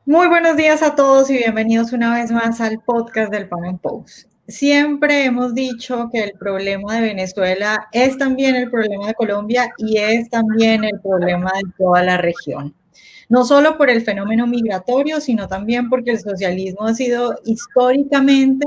Muy buenos días a todos y bienvenidos una vez más al podcast del Pan Am Post. Siempre hemos dicho que el problema de Venezuela es también el problema de Colombia y es también el problema de toda la región. No solo por el fenómeno migratorio, sino también porque el socialismo ha sido históricamente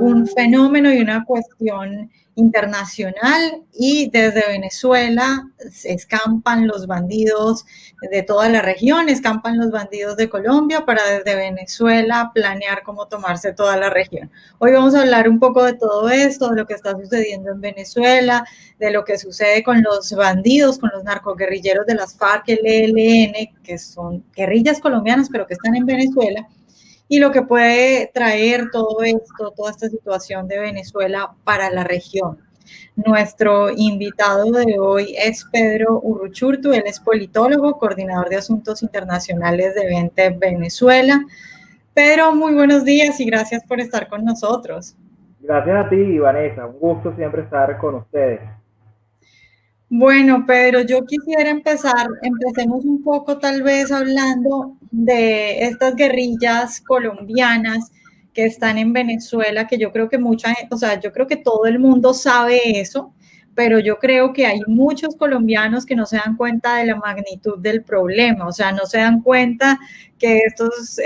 un fenómeno y una cuestión internacional, y desde Venezuela se escampan los bandidos de toda la región, escampan los bandidos de Colombia para desde Venezuela planear cómo tomarse toda la región. Hoy vamos a hablar un poco de todo esto, de lo que está sucediendo en Venezuela, de lo que sucede con los bandidos, con los narcoguerrilleros de las FARC, el ELN, que son guerrillas colombianas pero que están en Venezuela, y lo que puede traer todo esto, toda esta situación de Venezuela para la región. Nuestro invitado de hoy es Pedro Urruchurtu, él es politólogo, coordinador de asuntos internacionales de Vente Venezuela. Pedro, muy buenos días y gracias por estar con nosotros. Gracias a ti, Vanessa. Un gusto siempre estar con ustedes. Bueno, Pedro, yo quisiera empecemos un poco tal vez hablando de estas guerrillas colombianas que están en Venezuela, que yo creo que yo creo que todo el mundo sabe eso, pero yo creo que hay muchos colombianos que no se dan cuenta de la magnitud del problema, o sea, no se dan cuenta que estos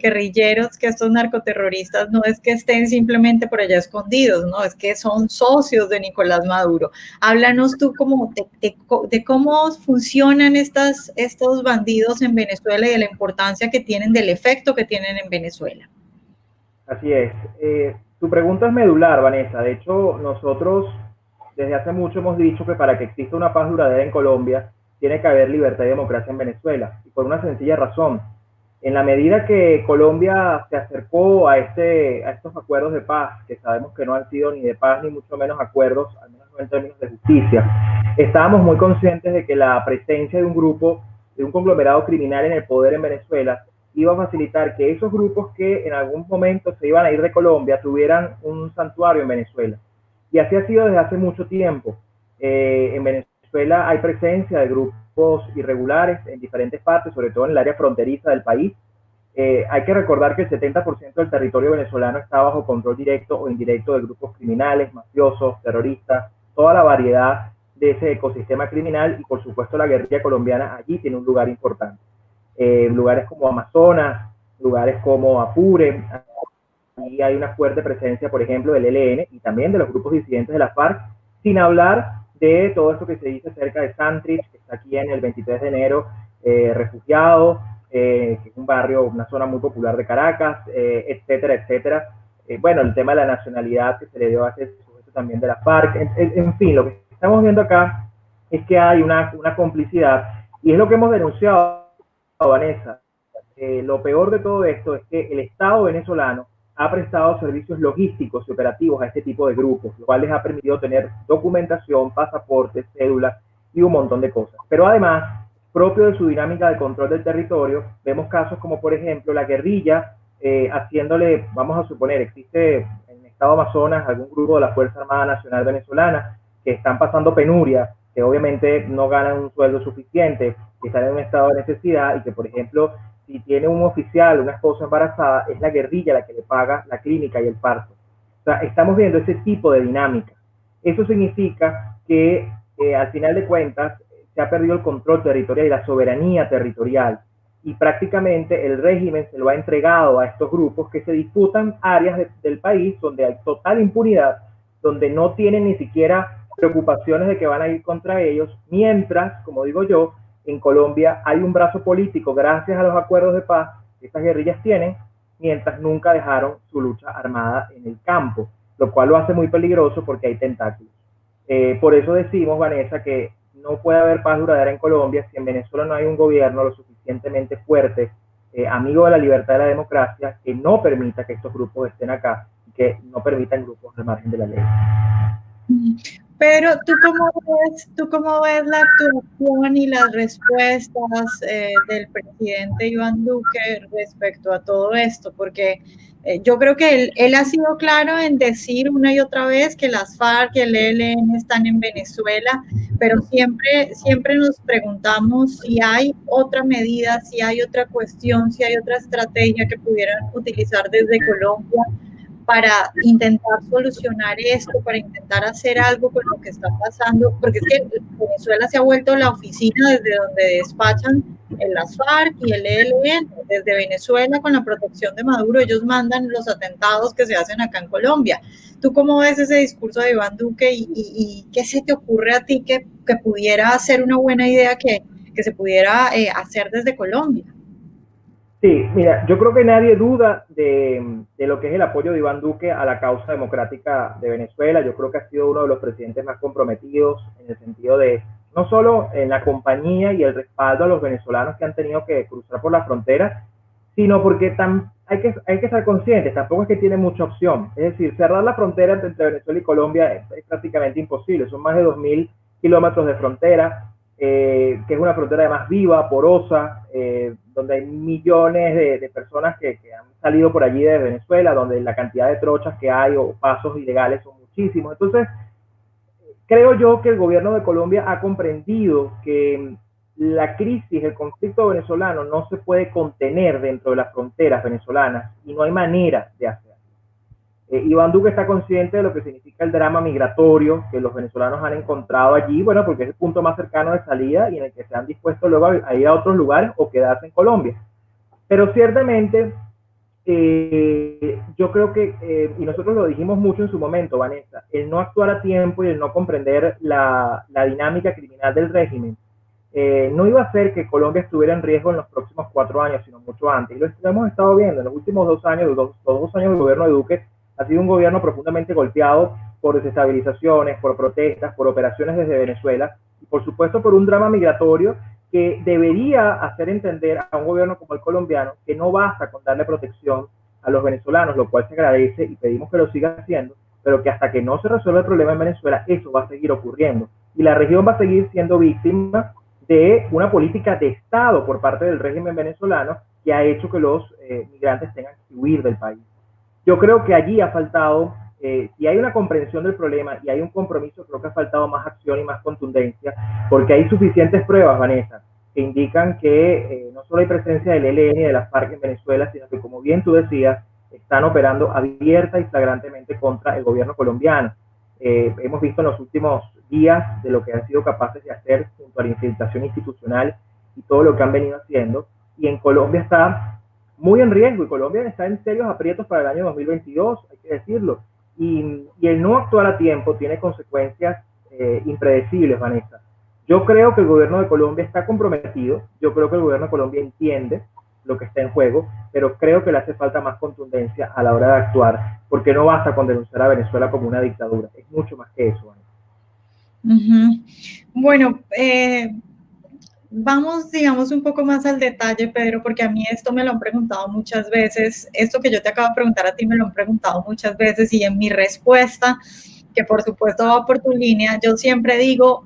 guerrilleros, que estos narcoterroristas no es que estén simplemente por allá escondidos, no, es que son socios de Nicolás Maduro. Háblanos tú como de cómo funcionan estos bandidos en Venezuela y de la importancia que tienen, del efecto que tienen en Venezuela. Así es. Tu pregunta es medular, Vanessa. De hecho, nosotros desde hace mucho hemos dicho que para que exista una paz duradera en Colombia, tiene que haber libertad y democracia en Venezuela. Y por una sencilla razón. En la medida que Colombia se acercó a estos acuerdos de paz, que sabemos que no han sido ni de paz ni mucho menos acuerdos, al menos no en términos de justicia, estábamos muy conscientes de que la presencia de un grupo, de un conglomerado criminal en el poder en Venezuela, iba a facilitar que esos grupos que en algún momento se iban a ir de Colombia tuvieran un santuario en Venezuela. Y así ha sido desde hace mucho tiempo. En Venezuela hay presencia de grupos irregulares en diferentes partes, sobre todo en el área fronteriza del país. Hay que recordar que el 70% del territorio venezolano está bajo control directo o indirecto de grupos criminales, mafiosos, terroristas, toda la variedad de ese ecosistema criminal, y por supuesto la guerrilla colombiana allí tiene un lugar importante. Lugares como Amazonas, lugares como Apure, y hay una fuerte presencia, por ejemplo, del ELN y también de los grupos disidentes de la FARC, sin hablar de todo esto que se dice cerca de Santrich, que está aquí en el 23 de enero, refugiado, que es un barrio, una zona muy popular de Caracas, etcétera, etcétera. Bueno, el tema de la nacionalidad que se le dio a ese sujeto también de la FARC, en fin, lo que estamos viendo acá es que hay una complicidad, y es lo que hemos denunciado, Vanessa. Lo peor de todo esto es que el Estado venezolano ha prestado servicios logísticos y operativos a este tipo de grupos, lo cual les ha permitido tener documentación, pasaportes, cédulas y un montón de cosas. Pero además, propio de su dinámica de control del territorio, vemos casos como, por ejemplo, la guerrilla haciéndole, vamos a suponer, existe en el estado Amazonas algún grupo de la Fuerza Armada Nacional Venezolana que están pasando penuria, que obviamente no ganan un sueldo suficiente, que están en un estado de necesidad, y que, por ejemplo, si tiene un oficial, una esposa embarazada, es la guerrilla la que le paga la clínica y el parto. O sea, estamos viendo ese tipo de dinámica. Eso significa que al final de cuentas se ha perdido el control territorial y la soberanía territorial, y prácticamente el régimen se lo ha entregado a estos grupos que se disputan áreas del país donde hay total impunidad, donde no tienen ni siquiera preocupaciones de que van a ir contra ellos, mientras, como digo yo, en Colombia hay un brazo político gracias a los acuerdos de paz que estas guerrillas tienen, mientras nunca dejaron su lucha armada en el campo, lo cual lo hace muy peligroso porque hay tentáculos. Por eso decimos, Vanessa, que no puede haber paz duradera en Colombia si en Venezuela no hay un gobierno lo suficientemente fuerte, amigo de la libertad y la democracia, que no permita que estos grupos estén acá y que no permitan grupos al margen de la ley. Pero ¿tú cómo ves la actuación y las respuestas del presidente Iván Duque respecto a todo esto? Porque yo creo que él ha sido claro en decir una y otra vez que las FARC y el ELN están en Venezuela, pero siempre nos preguntamos si hay otra medida, si hay otra cuestión, si hay otra estrategia que pudieran utilizar desde Colombia para intentar solucionar esto, para intentar hacer algo con lo que está pasando, porque es que Venezuela se ha vuelto la oficina desde donde despachan en las FARC y el ELN, desde Venezuela con la protección de Maduro, ellos mandan los atentados que se hacen acá en Colombia. ¿Tú cómo ves ese discurso de Iván Duque y qué se te ocurre a ti que pudiera ser una buena idea que se pudiera hacer desde Colombia? Sí, mira, yo creo que nadie duda de lo que es el apoyo de Iván Duque a la causa democrática de Venezuela. Yo creo que ha sido uno de los presidentes más comprometidos en el sentido de no solo en la compañía y el respaldo a los venezolanos que han tenido que cruzar por la frontera, sino porque hay que estar conscientes, tampoco es que tiene mucha opción. Es decir, cerrar la frontera entre Venezuela y Colombia es prácticamente imposible. Son más de 2.000 kilómetros de frontera, que es una frontera además viva, porosa, donde hay millones de personas que han salido por allí de Venezuela, donde la cantidad de trochas que hay o pasos ilegales son muchísimos. Entonces, creo yo que el gobierno de Colombia ha comprendido que la crisis, el conflicto venezolano no se puede contener dentro de las fronteras venezolanas y no hay manera de hacerlo. Iván Duque está consciente de lo que significa el drama migratorio que los venezolanos han encontrado allí, bueno, porque es el punto más cercano de salida y en el que se han dispuesto luego a ir a otros lugares o quedarse en Colombia. Pero ciertamente, yo creo que, y nosotros lo dijimos mucho en su momento, Vanessa, el no actuar a tiempo y el no comprender la dinámica criminal del régimen, no iba a hacer que Colombia estuviera en riesgo en los próximos 4 años, sino mucho antes. Y lo hemos estado viendo en los últimos 2 años, los 2 años del gobierno de Duque, ha sido un gobierno profundamente golpeado por desestabilizaciones, por protestas, por operaciones desde Venezuela y por supuesto por un drama migratorio que debería hacer entender a un gobierno como el colombiano que no basta con darle protección a los venezolanos, lo cual se agradece y pedimos que lo siga haciendo, pero que hasta que no se resuelva el problema en Venezuela, eso va a seguir ocurriendo. Y la región va a seguir siendo víctima de una política de Estado por parte del régimen venezolano que ha hecho que los migrantes tengan que huir del país. Yo creo que allí ha faltado, si hay una comprensión del problema y hay un compromiso, creo que ha faltado más acción y más contundencia, porque hay suficientes pruebas, Vanessa, que indican que no solo hay presencia del ELN y de las FARC en Venezuela, sino que, como bien tú decías, están operando abierta y flagrantemente contra el gobierno colombiano. Hemos visto en los últimos días de lo que han sido capaces de hacer junto a la infiltración institucional y todo lo que han venido haciendo, y en Colombia está muy en riesgo, y Colombia está en serios aprietos para el año 2022, hay que decirlo, y el no actuar a tiempo tiene consecuencias impredecibles, Vanessa. Yo creo que el gobierno de Colombia está comprometido, yo creo que el gobierno de Colombia entiende lo que está en juego, pero creo que le hace falta más contundencia a la hora de actuar, porque no basta con denunciar a Venezuela como una dictadura, es mucho más que eso, Vanessa. Bueno, vamos, digamos, un poco más al detalle, Pedro, porque a mí esto me lo han preguntado muchas veces. Esto que yo te acabo de preguntar a ti me lo han preguntado muchas veces y en mi respuesta, que por supuesto va por tu línea, yo siempre digo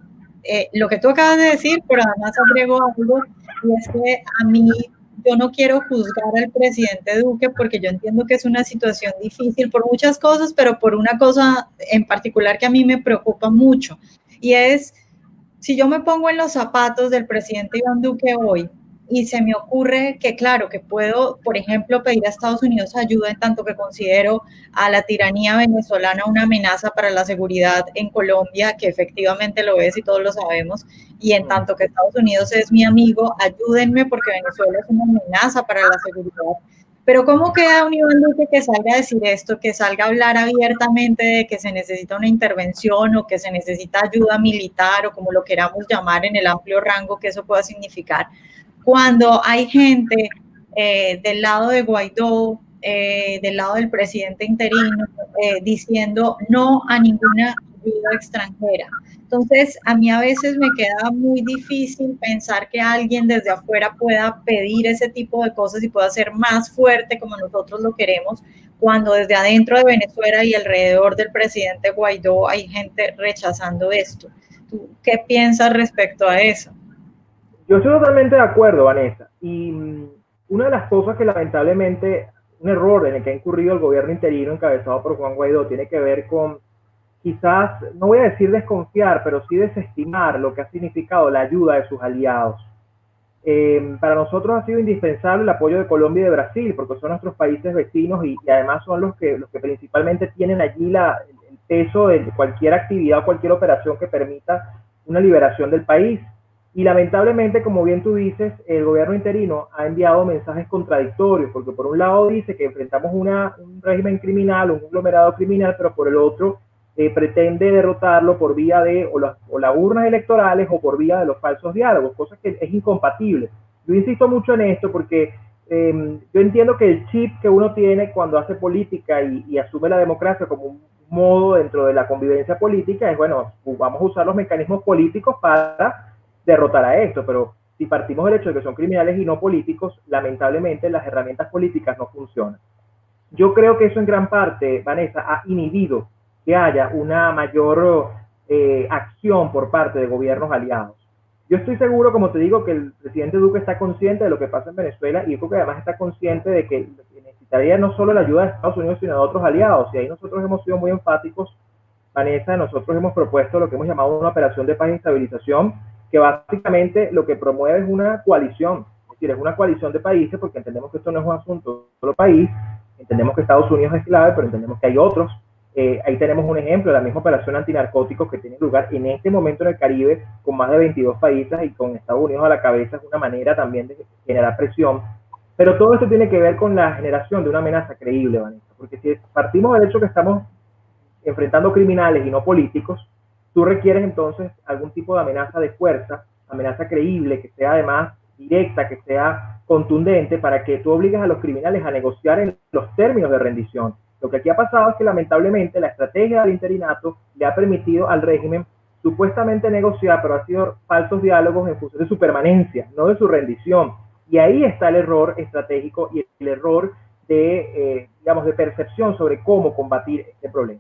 lo que tú acabas de decir, pero además agrego algo, y es que a mí yo no quiero juzgar al presidente Duque porque yo entiendo que es una situación difícil por muchas cosas, pero por una cosa en particular que a mí me preocupa mucho, y es si yo me pongo en los zapatos del presidente Iván Duque hoy y se me ocurre que, claro, que puedo, por ejemplo, pedir a Estados Unidos ayuda en tanto que considero a la tiranía venezolana una amenaza para la seguridad en Colombia, que efectivamente lo es y todos lo sabemos, y en tanto que Estados Unidos es mi amigo, ayúdenme porque Venezuela es una amenaza para la seguridad. Pero ¿cómo queda un Iván Duque que salga a decir esto, que salga a hablar abiertamente de que se necesita una intervención o que se necesita ayuda militar o como lo queramos llamar en el amplio rango que eso pueda significar? Cuando hay gente del lado de Guaidó, del lado del presidente interino, diciendo no a ninguna ayuda extranjera. Entonces, a mí a veces me queda muy difícil pensar que alguien desde afuera pueda pedir ese tipo de cosas y pueda ser más fuerte como nosotros lo queremos, cuando desde adentro de Venezuela y alrededor del presidente Guaidó hay gente rechazando esto. ¿Tú qué piensas respecto a eso? Yo estoy totalmente de acuerdo, Vanessa. Y una de las cosas que lamentablemente, un error en el que ha incurrido el gobierno interino encabezado por Juan Guaidó, tiene que ver con quizás, no voy a decir desconfiar, pero sí desestimar lo que ha significado la ayuda de sus aliados. Para nosotros ha sido indispensable el apoyo de Colombia y de Brasil, porque son nuestros países vecinos y además son los que principalmente tienen allí el peso de cualquier actividad o cualquier operación que permita una liberación del país. Y lamentablemente, como bien tú dices, el gobierno interino ha enviado mensajes contradictorios, porque por un lado dice que enfrentamos un régimen criminal, un conglomerado criminal, pero por el otro pretende derrotarlo por vía de o las urnas electorales o por vía de los falsos diálogos, cosa que es incompatible. Yo insisto mucho en esto porque yo entiendo que el chip que uno tiene cuando hace política y asume la democracia como un modo dentro de la convivencia política es, bueno, vamos a usar los mecanismos políticos para derrotar a esto, pero si partimos del hecho de que son criminales y no políticos, lamentablemente las herramientas políticas no funcionan. Yo creo que eso en gran parte, Vanessa, ha inhibido que haya una mayor acción por parte de gobiernos aliados. Yo estoy seguro, como te digo, que el presidente Duque está consciente de lo que pasa en Venezuela y yo creo que además está consciente de que necesitaría no solo la ayuda de Estados Unidos, sino de otros aliados. Y ahí nosotros hemos sido muy enfáticos, Vanessa, nosotros hemos propuesto lo que hemos llamado una operación de paz y estabilización, que básicamente lo que promueve es una coalición, es decir, es una coalición de países, porque entendemos que esto no es un asunto de un solo país, entendemos que Estados Unidos es clave, pero entendemos que hay otros. Ahí tenemos un ejemplo de la misma operación antinarcóticos que tiene lugar en este momento en el Caribe con más de 22 países y con Estados Unidos a la cabeza, es una manera también de generar presión. Pero todo esto tiene que ver con la generación de una amenaza creíble, Vanessa, porque si partimos del hecho que estamos enfrentando criminales y no políticos, tú requieres entonces algún tipo de amenaza de fuerza, amenaza creíble, que sea además directa, que sea contundente, para que tú obligues a los criminales a negociar en los términos de rendición. Lo que aquí ha pasado es que lamentablemente la estrategia del interinato le ha permitido al régimen supuestamente negociar, pero ha sido falsos diálogos en función de su permanencia, no de su rendición. Y ahí está el error estratégico y el error digamos, de percepción sobre cómo combatir este problema.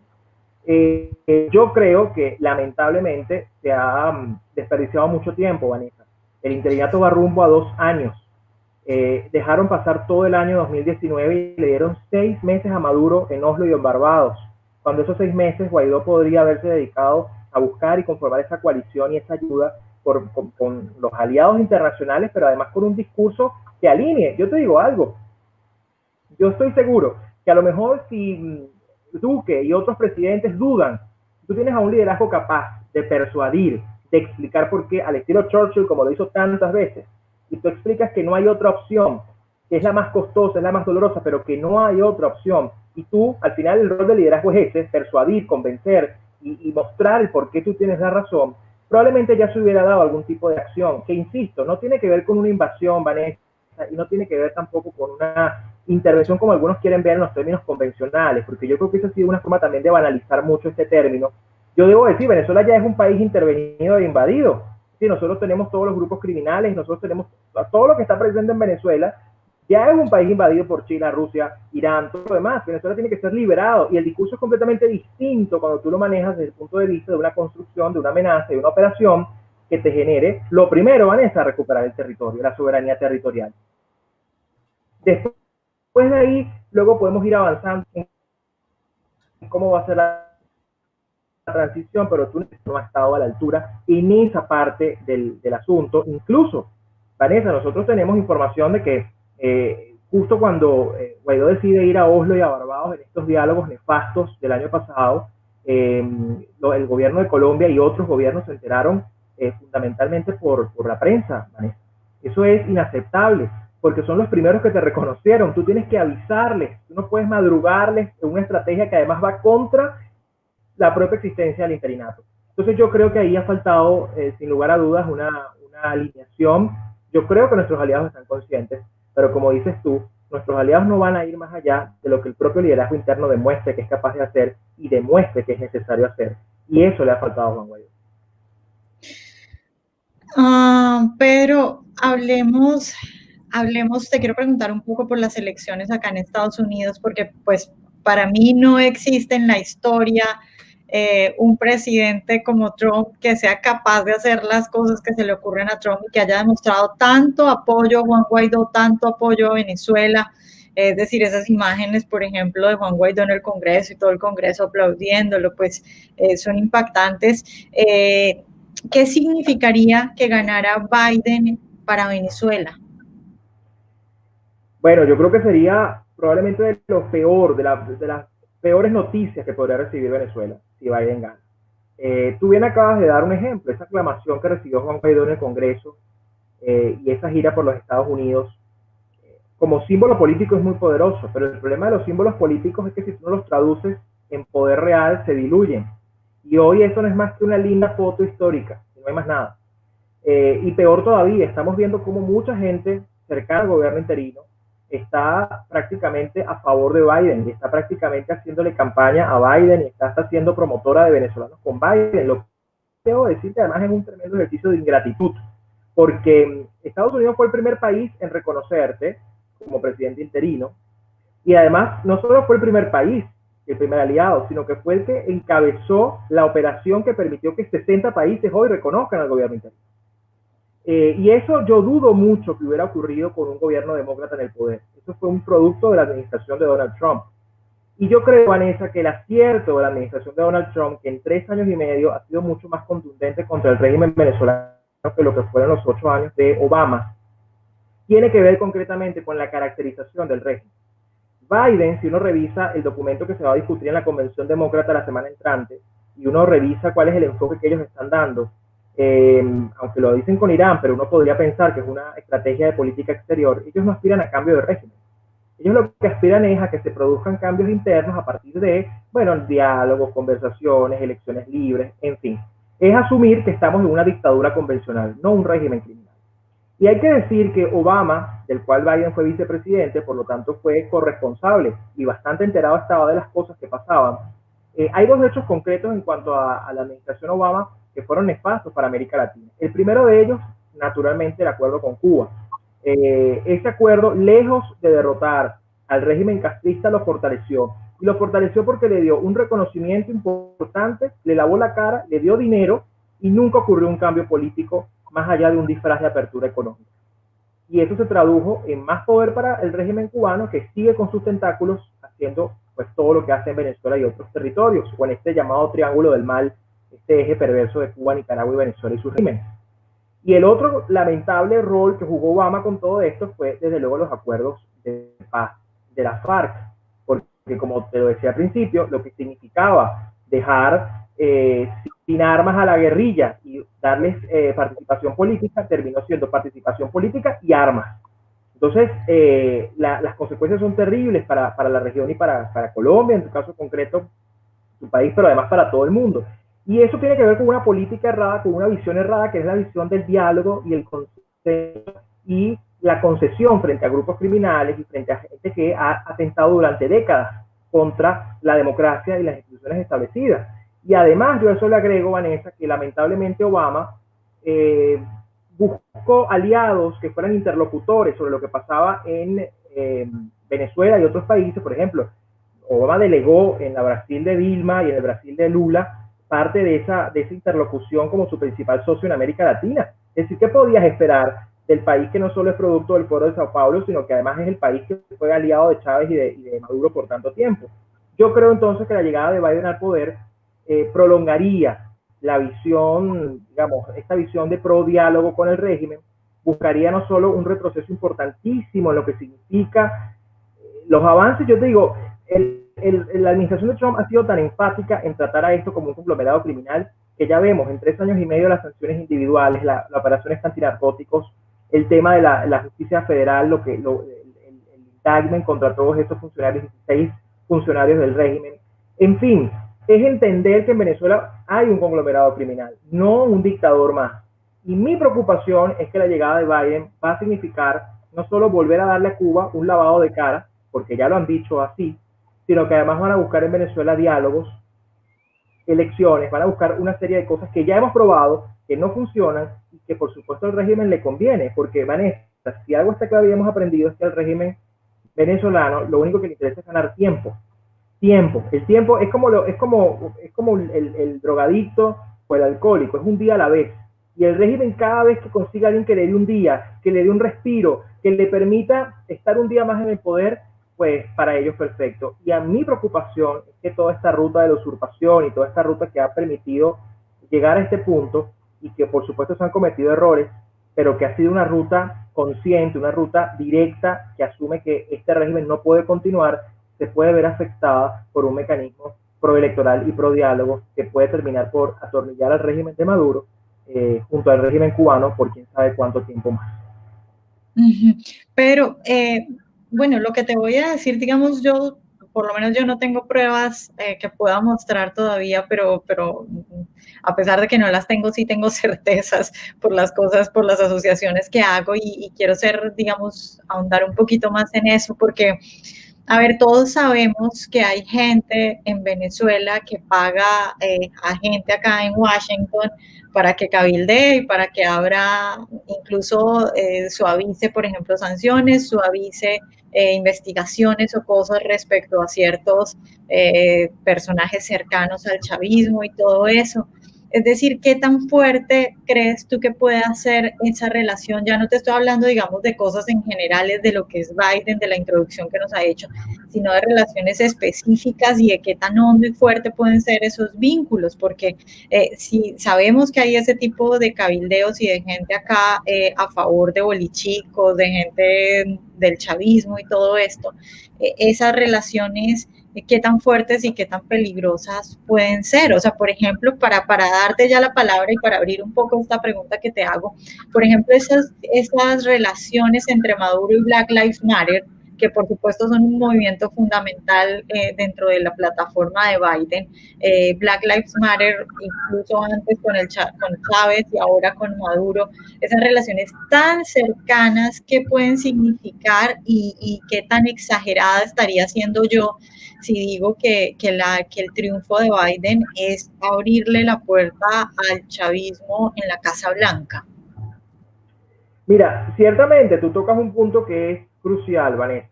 Yo creo que lamentablemente se ha desperdiciado mucho tiempo, Vanessa. El interinato va rumbo a 2 años. Dejaron pasar todo el año 2019 y le dieron 6 meses a Maduro en Oslo y en Barbados. Cuando esos 6 meses Guaidó podría haberse dedicado a buscar y conformar esa coalición y esa ayuda con los aliados internacionales, pero además con un discurso que alinee. Yo te digo algo, yo estoy seguro que a lo mejor si Duque y otros presidentes dudan, tú tienes a un liderazgo capaz de persuadir, de explicar por qué, al estilo Churchill, como lo hizo tantas veces, y tú explicas que no hay otra opción, que es la más costosa, es la más dolorosa, pero que no hay otra opción, y tú, al final, el rol de liderazgo es ese, persuadir, convencer y mostrar el por qué tú tienes la razón, probablemente ya se hubiera dado algún tipo de acción, que insisto, no tiene que ver con una invasión, Vanessa, y no tiene que ver tampoco con una intervención como algunos quieren ver en los términos convencionales, porque yo creo que eso ha sido una forma también de banalizar mucho este término. Yo debo decir, Venezuela ya es un país intervenido e invadido. Sí, nosotros tenemos todos los grupos criminales, nosotros tenemos todo lo que está presente en Venezuela, ya es un país invadido por China, Rusia, Irán, todo lo demás. Venezuela tiene que ser liberado y el discurso es completamente distinto cuando tú lo manejas desde el punto de vista de una construcción, de una amenaza, de una operación que te genere, lo primero, Vanessa, recuperar el territorio, la soberanía territorial. Después de ahí, luego podemos ir avanzando en cómo va a ser la transición, pero tú no has estado a la altura en esa parte del asunto. Incluso, Vanessa, nosotros tenemos información de que justo cuando Guaidó decide ir a Oslo y a Barbados en estos diálogos nefastos del año pasado, el gobierno de Colombia y otros gobiernos se enteraron fundamentalmente por la prensa, Vanessa. Eso es inaceptable, porque son los primeros que te reconocieron. Tú tienes que avisarles, tú no puedes madrugarles en una estrategia que además va contra la propia existencia del interinato. Entonces yo creo que ahí ha faltado, sin lugar a dudas, una alineación. Yo creo que nuestros aliados están conscientes, pero como dices tú, nuestros aliados no van a ir más allá de lo que el propio liderazgo interno demuestre que es capaz de hacer y demuestre que es necesario hacer. Y eso le ha faltado a Juan Guaidó. Pedro, hablemos, te quiero preguntar un poco por las elecciones acá en Estados Unidos, porque pues para mí no existe en la historia un presidente como Trump que sea capaz de hacer las cosas que se le ocurren a Trump y que haya demostrado tanto apoyo a Juan Guaidó, tanto apoyo a Venezuela. Es decir, esas imágenes, por ejemplo, de Juan Guaidó en el Congreso y todo el Congreso aplaudiéndolo, pues son impactantes. ¿Qué significaría que ganara Biden para Venezuela? Bueno, yo creo que sería probablemente de lo peor, de las peores noticias que podría recibir Venezuela si Biden gana. Tú bien acabas de dar un ejemplo, esa aclamación que recibió Juan Guaidó en el Congreso y esa gira por los Estados Unidos, como símbolo político es muy poderoso, pero el problema de los símbolos políticos es que si tú no los traduces en poder real, se diluyen. Y hoy eso no es más que una linda foto histórica, no hay más nada. Y peor todavía, estamos viendo cómo mucha gente cercana al gobierno interino está prácticamente a favor de Biden y está prácticamente haciéndole campaña a Biden y está hasta siendo promotora de venezolanos con Biden. Lo que debo decir que además es un tremendo ejercicio de ingratitud, porque Estados Unidos fue el primer país en reconocerte como presidente interino y además no solo fue el primer país, el primer aliado, sino que fue el que encabezó la operación que permitió que 60 países hoy reconozcan al gobierno interino. Y eso yo dudo mucho que hubiera ocurrido con un gobierno demócrata en el poder. Eso fue un producto de la administración de Donald Trump. Y yo creo, Vanessa, que el acierto de la administración de Donald Trump, que en 3 años y medio ha sido mucho más contundente contra el régimen venezolano que lo que fueron los 8 años de Obama, tiene que ver concretamente con la caracterización del régimen. Biden, si uno revisa el documento que se va a discutir en la Convención Demócrata la semana entrante, y uno revisa cuál es el enfoque que ellos están dando, aunque lo dicen con Irán, pero uno podría pensar que es una estrategia de política exterior, ellos no aspiran a cambio de régimen. Ellos lo que aspiran es a que se produzcan cambios internos a partir de, bueno, diálogos, conversaciones, elecciones libres, en fin. Es asumir que estamos en una dictadura convencional, no un régimen criminal. Y hay que decir que Obama, del cual Biden fue vicepresidente, por lo tanto fue corresponsable y bastante enterado estaba de las cosas que pasaban. Hay 2 hechos concretos en cuanto a la administración Obama que fueron nefastos para América Latina. El primero de ellos, naturalmente, el acuerdo con Cuba. Ese acuerdo, lejos de derrotar al régimen castrista, lo fortaleció. Y lo fortaleció porque le dio un reconocimiento importante, le lavó la cara, le dio dinero y nunca ocurrió un cambio político más allá de un disfraz de apertura económica. Y eso se tradujo en más poder para el régimen cubano, que sigue con sus tentáculos haciendo pues todo lo que hace en Venezuela y otros territorios, o en este llamado triángulo del mal, este eje perverso de Cuba, Nicaragua y Venezuela y sus regímenes. Y el otro lamentable rol que jugó Obama con todo esto fue, desde luego, los acuerdos de paz de la FARC, porque como te lo decía al principio, lo que significaba dejar sin armas a la guerrilla y darles participación política, terminó siendo participación política y armas. Entonces, las consecuencias son terribles para la región y para Colombia, en tu caso concreto, tu país, pero además para todo el mundo. Y eso tiene que ver con una política errada, con una visión errada, que es la visión del diálogo y el consenso y la concesión frente a grupos criminales y frente a gente que ha atentado durante décadas contra la democracia y las instituciones establecidas. Y además, yo a eso le agrego, Vanessa, que lamentablemente Obama buscó aliados que fueran interlocutores sobre lo que pasaba en Venezuela y otros países. Por ejemplo, Obama delegó en la Brasil de Dilma y en el Brasil de Lula parte de esa interlocución como su principal socio en América Latina. Es decir, ¿qué podías esperar del país que no solo es producto del Foro de Sao Paulo, sino que además es el país que fue aliado de Chávez y de Maduro por tanto tiempo? Yo creo entonces que la llegada de Biden al poder prolongaría la visión, digamos, esta visión de pro-diálogo con el régimen, buscaría no solo un retroceso importantísimo en lo que significa los avances. Yo te digo, la administración de Trump ha sido tan enfática en tratar a esto como un conglomerado criminal que ya vemos en 3 años y medio las sanciones individuales, la operación antinarcóticos, el tema de la justicia federal, el indictment contra todos estos funcionarios, 16 funcionarios del régimen. En fin, es entender que en Venezuela hay un conglomerado criminal, no un dictador más. Y mi preocupación es que la llegada de Biden va a significar no solo volver a darle a Cuba un lavado de cara, porque ya lo han dicho así, sino que además van a buscar en Venezuela diálogos, elecciones, van a buscar una serie de cosas que ya hemos probado, que no funcionan y que por supuesto al régimen le conviene, porque Vanessa, si algo está claro y hemos aprendido es que al régimen venezolano lo único que le interesa es ganar tiempo. tiempo. El tiempo es como el drogadicto o el alcohólico, es un día a la vez. Y el régimen, cada vez que consiga a alguien que le dé un día, que le dé un respiro, que le permita estar un día más en el poder, pues para ellos perfecto. Y a mi preocupación es que toda esta ruta de la usurpación y toda esta ruta que ha permitido llegar a este punto, y que por supuesto se han cometido errores, pero que ha sido una ruta consciente, una ruta directa que asume que este régimen no puede continuar, se puede ver afectada por un mecanismo proelectoral y prodiálogo que puede terminar por atornillar al régimen de Maduro junto al régimen cubano por quién sabe cuánto tiempo más. Pero, bueno, lo que te voy a decir, digamos, yo, por lo menos yo no tengo pruebas que pueda mostrar todavía, pero a pesar de que no las tengo, sí tengo certezas por las cosas, por las asociaciones que hago y quiero ser, digamos, ahondar un poquito más en eso, porque a ver, todos sabemos que hay gente en Venezuela que paga a gente acá en Washington para que cabildee y para que abra, incluso suavice, por ejemplo, sanciones, suavice investigaciones o cosas respecto a ciertos personajes cercanos al chavismo y todo eso. Es decir, ¿qué tan fuerte crees tú que puede hacer esa relación? Ya no te estoy hablando, digamos, de cosas en generales, de lo que es Biden, de la introducción que nos ha hecho, sino de relaciones específicas y de qué tan hondo y fuerte pueden ser esos vínculos, porque si sabemos que hay ese tipo de cabildeos y de gente acá a favor de bolichicos, de gente del chavismo y todo esto, esas relaciones qué tan fuertes y qué tan peligrosas pueden ser. O sea, por ejemplo, para darte ya la palabra y para abrir un poco esta pregunta que te hago, por ejemplo, esas relaciones entre Maduro y Black Lives Matter, que por supuesto son un movimiento fundamental dentro de la plataforma de Biden. Black Lives Matter, incluso antes con Chávez y ahora con Maduro, esas relaciones tan cercanas, ¿qué pueden significar y qué tan exagerada estaría siendo yo si digo que el triunfo de Biden es abrirle la puerta al chavismo en la Casa Blanca? Mira, ciertamente tú tocas un punto que es crucial, Vanessa.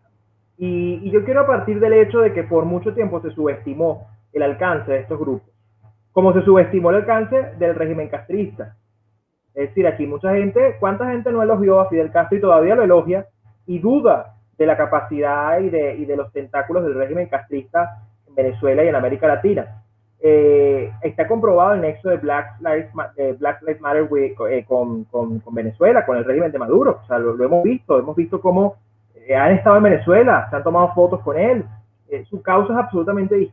Y yo quiero partir del hecho de que por mucho tiempo se subestimó el alcance de estos grupos, como se subestimó el alcance del régimen castrista. Es decir, aquí mucha gente, ¿cuánta gente no elogió a Fidel Castro y todavía lo elogia y duda de la capacidad y de los tentáculos del régimen castrista en Venezuela y en América Latina? Está comprobado el nexo de Black Lives Matter con Venezuela, con el régimen de Maduro. O sea, lo hemos visto cómo han estado en Venezuela, se han tomado fotos con él. Su causa es absolutamente de la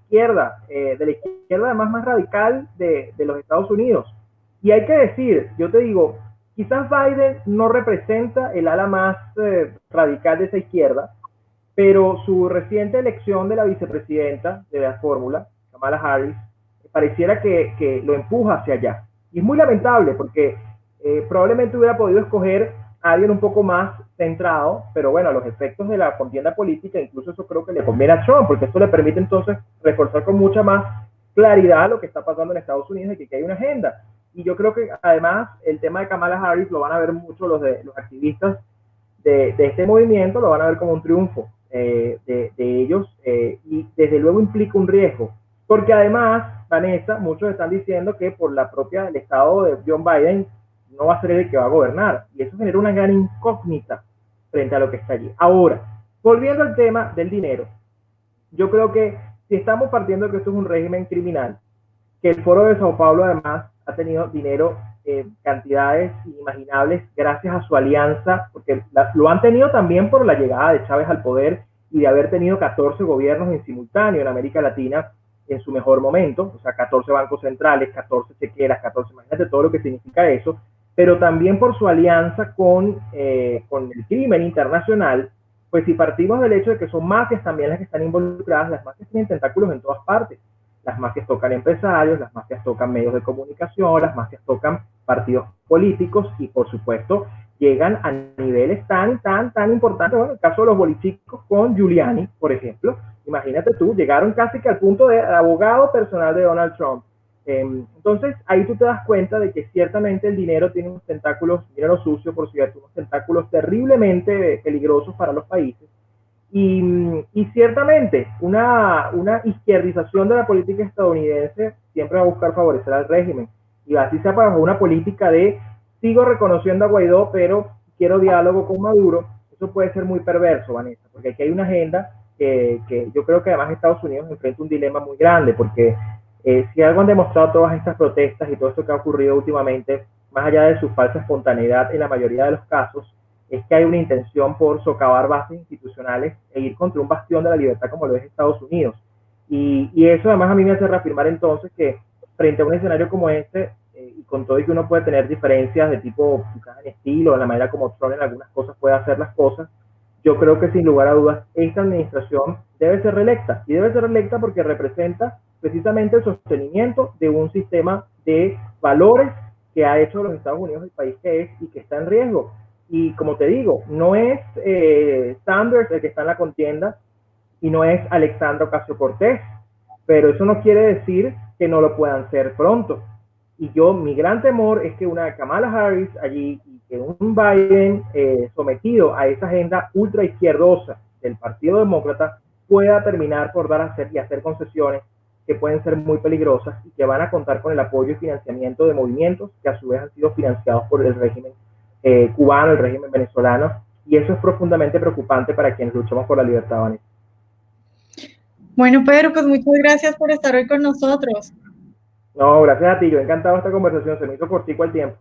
izquierda además más radical de los Estados Unidos. Y hay que decir, yo te digo, quizás Biden no representa el ala más radical de esa izquierda, pero su reciente elección de la vicepresidenta de la fórmula, Kamala Harris, pareciera que lo empuja hacia allá. Y es muy lamentable porque probablemente hubiera podido escoger a alguien un poco más centrado, pero bueno, a los efectos de la contienda política, incluso eso creo que le conviene a Trump, porque esto le permite entonces reforzar con mucha más claridad lo que está pasando en Estados Unidos y que hay una agenda. Y yo creo que además el tema de Kamala Harris lo van a ver mucho los activistas de este movimiento, lo van a ver como un triunfo de ellos y desde luego implica un riesgo. Porque además, Vanessa, muchos están diciendo que por el estado de John Biden no va a ser el que va a gobernar. Y eso genera una gran incógnita frente a lo que está allí. Ahora, volviendo al tema del dinero, yo creo que si estamos partiendo de que esto es un régimen criminal, que el Foro de Sao Paulo además ha tenido dinero cantidades inimaginables gracias a su alianza, porque lo han tenido también por la llegada de Chávez al poder y de haber tenido 14 gobiernos en simultáneo en América Latina en su mejor momento, o sea, 14 bancos centrales, 14 chequeras, 14, imagínate todo lo que significa eso, pero también por su alianza con el crimen internacional, pues si partimos del hecho de que son mafias también las que están involucradas, las mafias tienen tentáculos en todas partes. Las mafias tocan empresarios, las mafias tocan medios de comunicación, las mafias tocan partidos políticos y por supuesto llegan a niveles tan importantes. Bueno, el caso de los bolichicos con Giuliani, por ejemplo, imagínate tú, llegaron casi que al punto de abogado personal de Donald Trump. Entonces ahí tú te das cuenta de que ciertamente el dinero tiene unos tentáculos, dinero sucio por cierto, unos tentáculos terriblemente peligrosos para los países Y ciertamente, una izquierdización de la política estadounidense siempre va a buscar favorecer al régimen. Y así sea bajo una política de sigo reconociendo a Guaidó, pero quiero diálogo con Maduro. Eso puede ser muy perverso, Vanessa, porque aquí hay una agenda que yo creo que además Estados Unidos enfrenta un dilema muy grande, porque si algo han demostrado todas estas protestas y todo esto que ha ocurrido últimamente, más allá de su falsa espontaneidad en la mayoría de los casos, es que hay una intención por socavar bases institucionales e ir contra un bastión de la libertad como lo es Estados Unidos. Y eso además a mí me hace reafirmar entonces que frente a un escenario como este, y con todo y que uno puede tener diferencias de tipo quizás en estilo, en la manera como Trump en algunas cosas puede hacer las cosas, yo creo que sin lugar a dudas esta administración debe ser reelecta, y debe ser reelecta porque representa precisamente el sostenimiento de un sistema de valores que ha hecho los Estados Unidos el país que es y que está en riesgo. Y como te digo, no es Sanders el que está en la contienda y no es Alexandra Ocasio-Cortez, pero eso no quiere decir que no lo puedan ser pronto. Y yo, mi gran temor es que una Kamala Harris allí y que un Biden sometido a esa agenda ultra izquierdosa del Partido Demócrata pueda terminar por dar a hacer y hacer concesiones que pueden ser muy peligrosas y que van a contar con el apoyo y financiamiento de movimientos que a su vez han sido financiados por el régimen cubano, el régimen venezolano, y eso es profundamente preocupante para quienes luchamos por la libertad, Vanessa. Bueno, Pedro, pues muchas gracias por estar hoy con nosotros. No, gracias a ti, yo he encantado esta conversación, se me hizo cortico el tiempo.